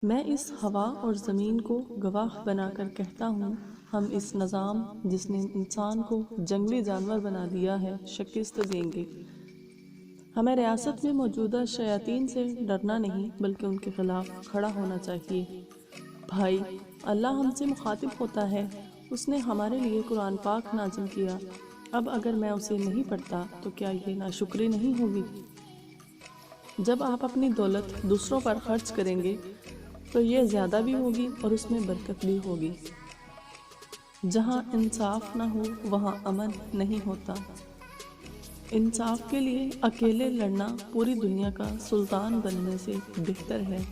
میں اس ہوا اور زمین کو گواہ بنا کر کہتا ہوں، ہم اس نظام جس نے انسان کو جنگلی جانور بنا دیا ہے شکست دیں گے۔ ہمیں ریاست میں موجودہ شیاطین سے ڈرنا نہیں بلکہ ان کے خلاف کھڑا ہونا چاہیے۔ بھائی، اللہ ہم سے مخاطب ہوتا ہے، اس نے ہمارے لیے قرآن پاک نازل کیا، اب اگر میں اسے نہیں پڑھتا تو کیا یہ ناشکری نہیں ہوگی؟ جب آپ اپنی دولت دوسروں پر خرچ کریں گے تو یہ زیادہ بھی ہوگی اور اس میں برکت بھی ہوگی۔ جہاں انصاف نہ ہو وہاں امن نہیں ہوتا۔ انصاف کے لیے اکیلے لڑنا پوری دنیا کا سلطان بننے سے بہتر ہے۔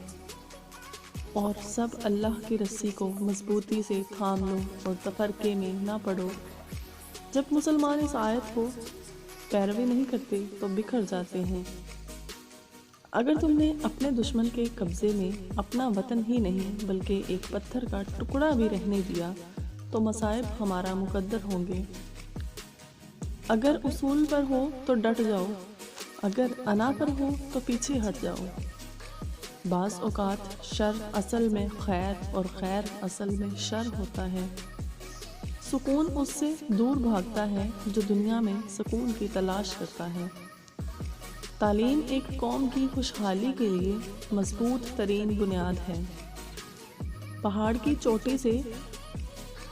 اور سب اللہ کی رسی کو مضبوطی سے تھام لو اور تفرقے میں نہ پڑو۔ جب مسلمان اس آیت کو پیروی نہیں کرتے تو بکھر جاتے ہیں۔ اگر تم نے اپنے دشمن کے قبضے میں اپنا وطن ہی نہیں بلکہ ایک پتھر کا ٹکڑا بھی رہنے دیا تو مصائب ہمارا مقدر ہوں گے۔ اگر اصول پر ہو تو ڈٹ جاؤ، اگر انا پر ہو تو پیچھے ہٹ جاؤ۔ بعض اوقات شر اصل میں خیر اور خیر اصل میں شر ہوتا ہے۔ سکون اس سے دور بھاگتا ہے جو دنیا میں سکون کی تلاش کرتا ہے۔ تعلیم ایک قوم کی خوشحالی کے لیے مضبوط ترین بنیاد ہے۔ پہاڑ کی چوٹی سے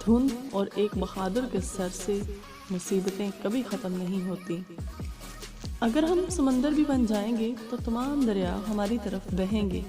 دھند اور ایک بہادر کے سر سے مصیبتیں کبھی ختم نہیں ہوتی۔ اگر ہم سمندر بھی بن جائیں گے تو تمام دریا ہماری طرف بہیں گے۔